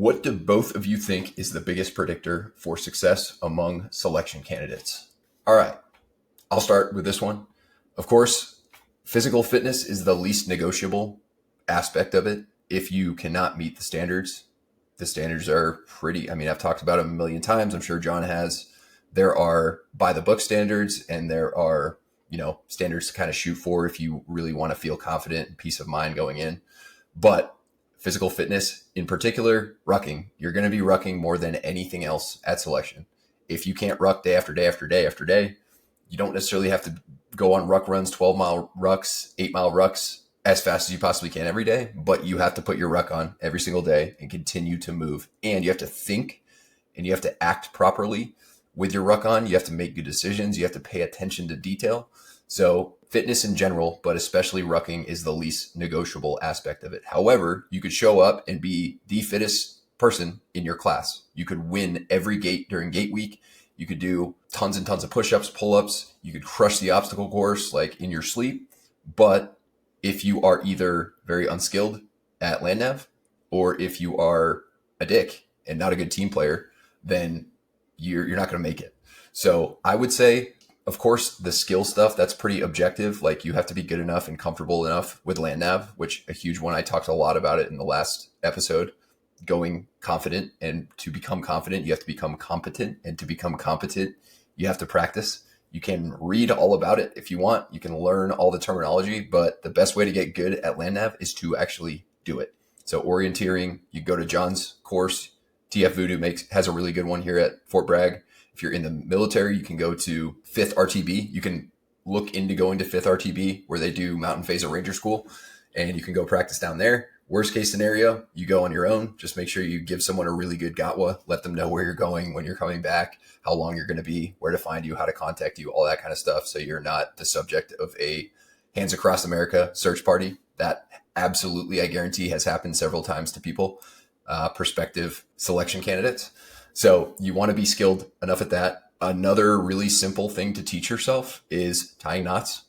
What do both of you think is the biggest predictor for success among selection candidates? All right, I'll start with this one. Of course, physical fitness is the least negotiable aspect of it. If you cannot meet the standards are pretty, I've talked about them a million times. I'm sure John has. There are by the book standards, and there are, standards to kind of shoot for if you really want to feel confident and peace of mind going in. But physical fitness in particular, rucking, you're going to be rucking more than anything else at selection. If you can't ruck day after day after day after day, you don't necessarily have to go on ruck runs, 12-mile rucks, 8-mile rucks as fast as you possibly can every day, but you have to put your ruck on every single day and continue to move. And you have to think and you have to act properly with your ruck on. You have to make good decisions. You have to pay attention to detail. So fitness in general, but especially rucking, is the least negotiable aspect of it. However, you could show up and be the fittest person in your class. You could win every gate during gate week. You could do tons and tons of push-ups, pull-ups. You could crush the obstacle course like in your sleep. But if you are either very unskilled at land nav, or if you are a dick and not a good team player, then you're not going to make it. So I would say, of course, the skill stuff, that's pretty objective. Like, you have to be good enough and comfortable enough with land nav, which a huge one. I talked a lot about it in the last episode. Going confident, and to become confident, you have to become competent, and to become competent, you have to practice. You can read all about it if you want. You can learn all the terminology, but the best way to get good at land nav is to actually do it. So orienteering, you go to John's course. TF Voodoo has a really good one here at Fort Bragg. If you're in the military, you can go to 5th RTB. You can look into going to 5th RTB, where they do Mountain Phase of Ranger School, and you can go practice down there. Worst case scenario, you go on your own. Just make sure you give someone a really good gatwa. Let them know where you're going, when you're coming back, how long you're going to be, where to find you, how to contact you, all that kind of stuff. So you're not the subject of a Hands Across America search party. That absolutely, I guarantee, has happened several times to people, prospective selection candidates. So you want to be skilled enough at that. Another really simple thing to teach yourself is tying knots.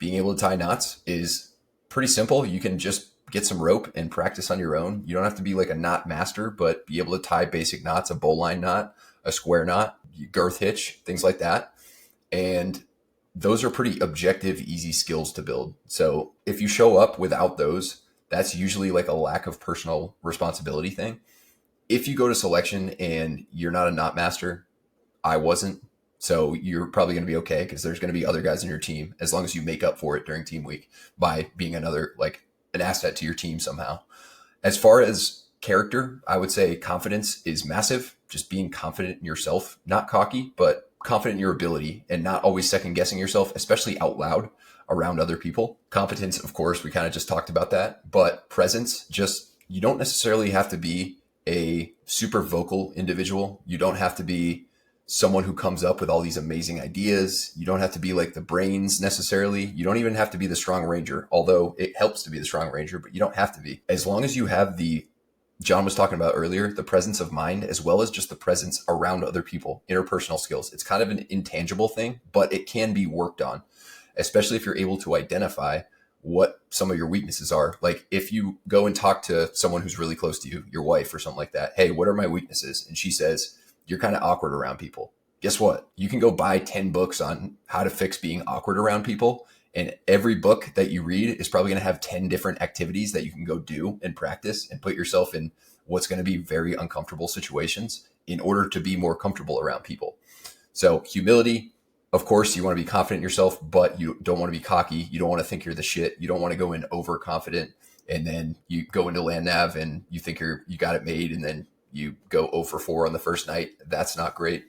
Being able to tie knots is pretty simple. You can just get some rope and practice on your own. You don't have to be like a knot master, but be able to tie basic knots, a bowline knot, a square knot, girth hitch, things like that. And those are pretty objective, easy skills to build. So if you show up without those, that's usually like a lack of personal responsibility thing. If you go to selection and you're not a knot master, I wasn't, so you're probably going to be okay, because there's going to be other guys in your team, as long as you make up for it during team week by being another, like, an asset to your team somehow. As far as character, I would say confidence is massive. Just being confident in yourself, not cocky, but confident in your ability, and not always second guessing yourself, especially out loud around other people. Competence, of course, we kind of just talked about that, but presence, you don't necessarily have to be a super vocal individual. You don't have to be someone who comes up with all these amazing ideas. You don't have to be like the brains necessarily. You don't even have to be the strong ranger, although it helps to be the strong ranger, but you don't have to be. As long as you have John was talking about earlier, the presence of mind, as well as just the presence around other people, interpersonal skills. It's kind of an intangible thing, but it can be worked on, especially if you're able to identify what some of your weaknesses are. Like, if you go and talk to someone who's really close to you, your wife or something like that, hey, what are my weaknesses? And she says, you're kind of awkward around people. Guess what? You can go buy 10 books on how to fix being awkward around people. And every book that you read is probably going to have 10 different activities that you can go do and practice and put yourself in what's going to be very uncomfortable situations in order to be more comfortable around people. So humility, of course, you want to be confident in yourself, but you don't want to be cocky. You don't want to think you're the shit. You don't want to go in overconfident, and then you go into land nav and you think you got it made, and then you go 0 for 4 on the first night. That's not great.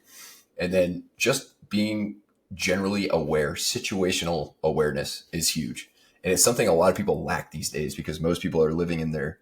And then just being generally aware, situational awareness is huge. And it's something a lot of people lack these days, because most people are living in their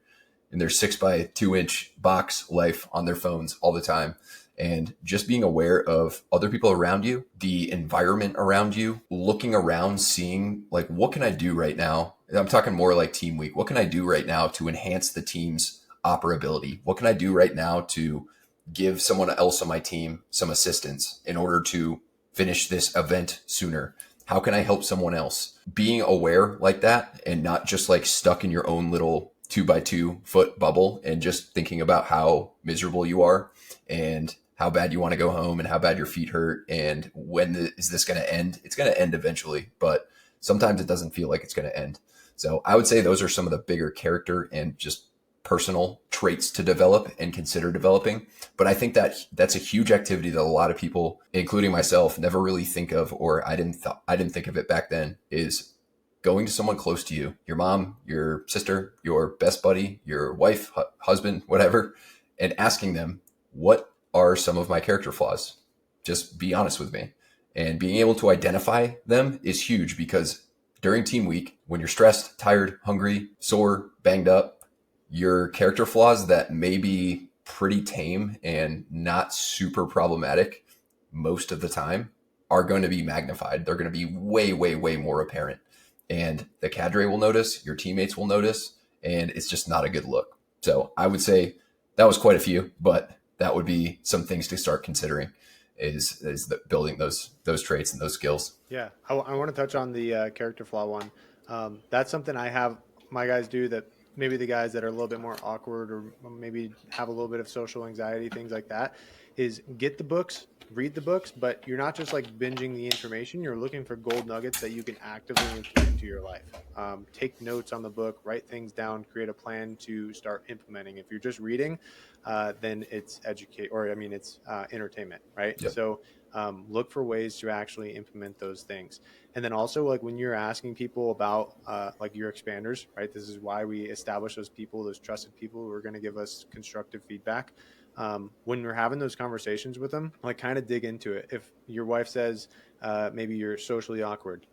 6x2-inch box life on their phones all the time. And just being aware of other people around you, the environment around you, looking around, seeing like, what can I do right now? I'm talking more like team week. What can I do right now to enhance the team's operability? What can I do right now to give someone else on my team some assistance in order to finish this event sooner? How can I help someone else? Being aware like that, and not just like stuck in your own little 2 by 2 foot bubble and just thinking about how miserable you are and how bad you want to go home and how bad your feet hurt and is this going to end? It's going to end eventually, but sometimes it doesn't feel like it's going to end. So I would say those are some of the bigger character and just personal traits to develop and consider developing. But I think that that's a huge activity that a lot of people, including myself, never really think of, or I didn't think of it back then, is going to someone close to you, your mom, your sister, your best buddy, your wife, husband, whatever, and asking them, what are some of my character flaws? Just be honest with me. And being able to identify them is huge, because during team week, when you're stressed, tired, hungry, sore, banged up, your character flaws that may be pretty tame and not super problematic most of the time are going to be magnified. They're going to be way, way, way more apparent. And the cadre will notice, your teammates will notice, and it's just not a good look. So I would say that was quite a few, but that would be some things to start considering is building those traits and those skills. Yeah, I want to touch on the character flaw one. That's something I have my guys do that maybe the guys that are a little bit more awkward or maybe have a little bit of social anxiety, things like that, is get the books, read the books, but you're not just like binging the information. You're looking for gold nuggets that you can actively implement into your life. Take notes on the book, write things down, create a plan to start implementing. If you're just reading, then it's entertainment, right? Yep. So look for ways to actually implement those things. And then also, like when you're asking people about like your expanders, right? This is why we establish those people, those trusted people who are going to give us constructive feedback. When we're having those conversations with them, like kind of dig into it. If your wife says maybe you're socially awkward,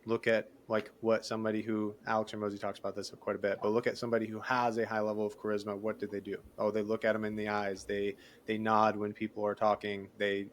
look at like what somebody who, Alex or Mosey talks about this quite a bit, but look at somebody who has a high level of charisma. What did they do? Oh, they look at them in the eyes. They nod when people are talking. They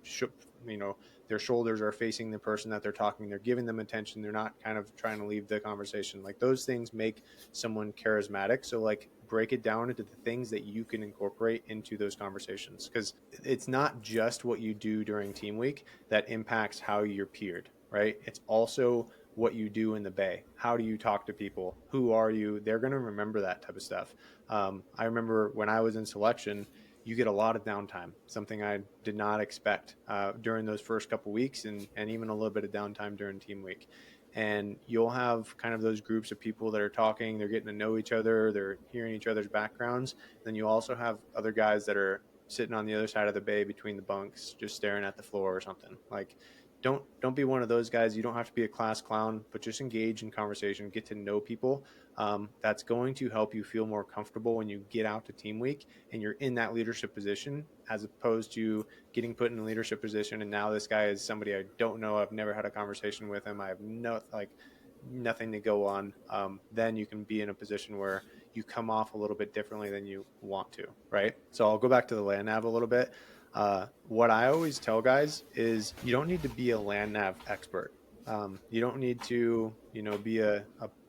their shoulders are facing the person that they're talking. They're giving them attention. They're not kind of trying to leave the conversation. Like those things make someone charismatic. So like break it down into the things that you can incorporate into those conversations, because it's not just what you do during team week that impacts how you're peered, right? It's also what you do in the bay. How do you talk to people? Who are you? They're going to remember that type of stuff. I remember when I was in selection, you get a lot of downtime, something I did not expect during those first couple weeks, and even a little bit of downtime during team week. And you'll have kind of those groups of people that are talking, they're getting to know each other, they're hearing each other's backgrounds. Then you also have other guys that are sitting on the other side of the bay between the bunks, just staring at the floor or something. Like, don't be one of those guys. You don't have to be a class clown, but just engage in conversation, get to know people. That's going to help you feel more comfortable when you get out to team week and you're in that leadership position, as opposed to getting put in a leadership position and now this guy is somebody I don't know. I've never had a conversation with him. I have nothing to go on. Then you can be in a position where you come off a little bit differently than you want to, right? So I'll go back to the land nav a little bit. What I always tell guys is you don't need to be a land nav expert. You don't need to, be a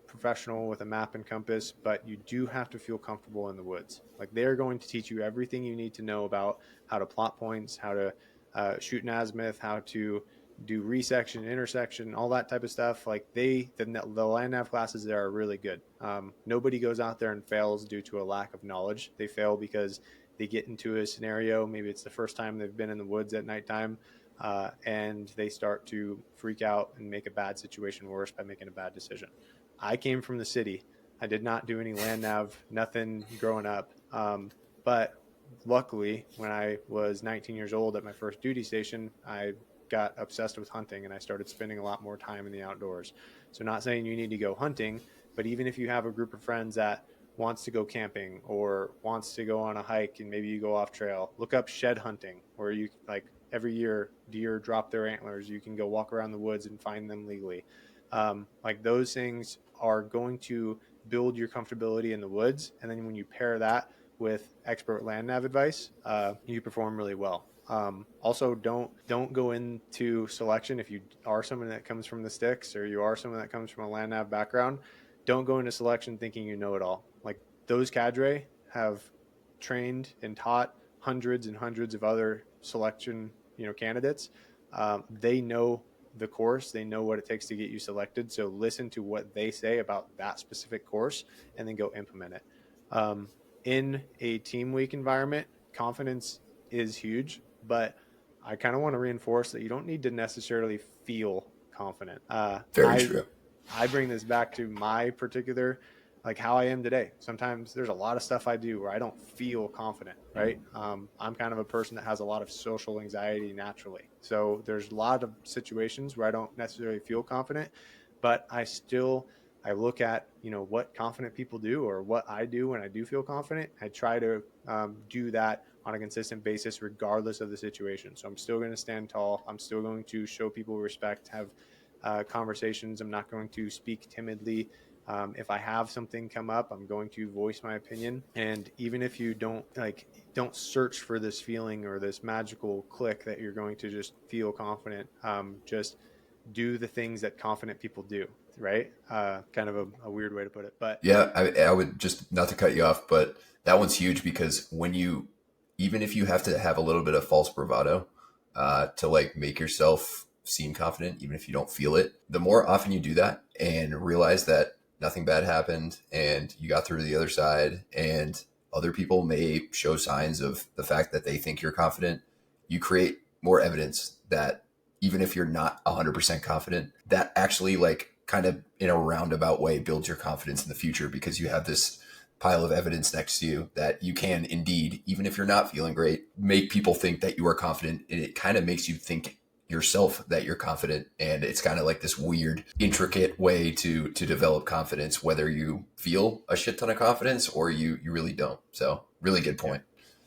professional with a map and compass, but you do have to feel comfortable in the woods. Like they're going to teach you everything you need to know about how to plot points, how to shoot an azimuth, how to do resection, intersection, all that type of stuff. Like the land nav classes there are really good. Nobody goes out there and fails due to a lack of knowledge. They fail because they get into a scenario, maybe it's the first time they've been in the woods at nighttime, and they start to freak out and make a bad situation worse by making a bad decision. I came from the city. I did not do any land nav, nothing growing up. But luckily, when I was 19 years old at my first duty station, I got obsessed with hunting and I started spending a lot more time in the outdoors. So not saying you need to go hunting, but even if you have a group of friends that wants to go camping or wants to go on a hike and maybe you go off trail, look up shed hunting, where you like every year deer drop their antlers. You can go walk around the woods and find them legally. Like those things are going to build your comfortability in the woods. And then when you pair that with expert land nav advice, you perform really well. Also don't go into selection if you are someone that comes from the sticks or you are someone that comes from a land nav background. Don't go into selection thinking you know it all. Like those cadre have trained and taught hundreds and hundreds of other selection, candidates. They know the course, they know what it takes to get you selected. So listen to what they say about that specific course and then go implement it. In a team week environment, confidence is huge, but I kind of want to reinforce that you don't need to necessarily feel confident. Very true. I bring this back to my particular, like how I am today. Sometimes there's a lot of stuff I do where I don't feel confident, right? I'm kind of a person that has a lot of social anxiety naturally. So there's a lot of situations where I don't necessarily feel confident, but I look at, what confident people do or what I do when I do feel confident. I try to do that on a consistent basis, regardless of the situation. So I'm still going to stand tall. I'm still going to show people respect, have conversations. I'm not going to speak timidly. If I have something come up, I'm going to voice my opinion. And even if you don't search for this feeling or this magical click that you're going to just feel confident, just do the things that confident people do, right? Kind of a weird way to put it, but Yeah, I would just, not to cut you off, but that one's huge because even if you have to have a little bit of false bravado to like make yourself seem confident, even if you don't feel it, the more often you do that and realize that nothing bad happened and you got through to the other side, and other people may show signs of the fact that they think you're confident, you create more evidence that even if you're not 100% confident, that actually like kind of in a roundabout way builds your confidence in the future, because you have this pile of evidence next to you that you can indeed, even if you're not feeling great, make people think that you are confident. And it kind of makes you think yourself that you're confident. And it's kind of like this weird, intricate way to develop confidence, whether you feel a shit ton of confidence or you really don't. So really good yeah, point.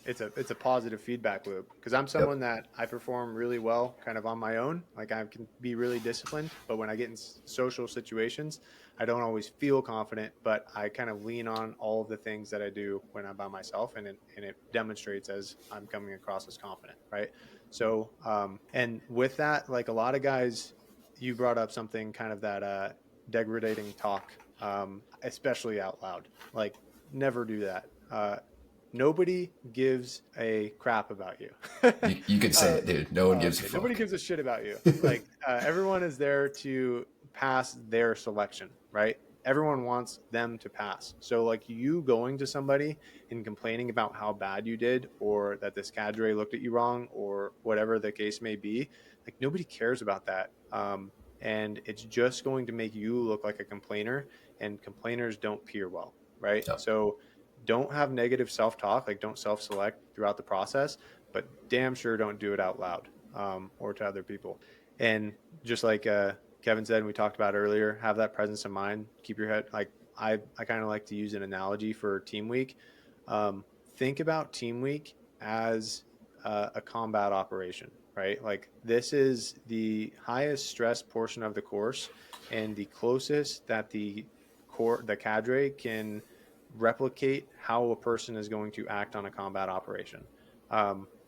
it's a positive feedback loop, because I'm Yep. someone that I perform really well kind of on my own. Like I can be really disciplined, but when I get in social situations, I don't always feel confident, but I kind of lean on all of the things that I do when I'm by myself, and it demonstrates as I'm coming across as confident, right? So and with that, like a lot of guys, you brought up something kind of that degrading talk, especially out loud. Like never do that. Nobody gives a crap about you. You could say uh, it, dude. No one gives a okay, nobody fuck. gives a shit about you. Like everyone is there to pass their selection, right? Everyone wants them to pass. So like you going to somebody and complaining about how bad you did, or that this cadre looked at you wrong, or whatever the case may be, like nobody cares about that. And it's just going to make you look like a complainer, and complainers don't peer well, right? No. So don't have negative self-talk, like don't self-select throughout the process, but damn sure don't do it out loud, or to other people. And just like Kevin said, and we talked about earlier, have that presence of mind. Keep your head, like I kind of like to use an analogy for team week. Um, think about team week as a combat operation, right? Like this is the highest stress portion of the course, and the closest that the cadre can replicate how a person is going to act on a combat operation.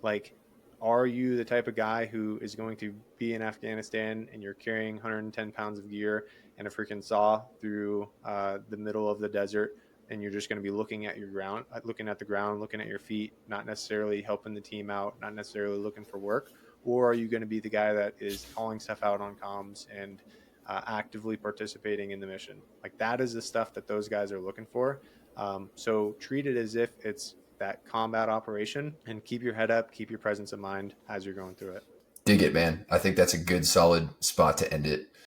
Like, are you the type of guy who is going to be in Afghanistan and you're carrying 110 pounds of gear and a freaking saw through the middle of the desert, and you're just going to be looking at your ground, looking at the ground, looking at your feet, not necessarily helping the team out, not necessarily looking for work? Or are you going to be the guy that is calling stuff out on comms and actively participating in the mission? Like that is the stuff that those guys are looking for. So treat it as if it's that combat operation, and keep your head up, keep your presence of mind as you're going through it. Dig it, man. I think that's a good, solid spot to end it.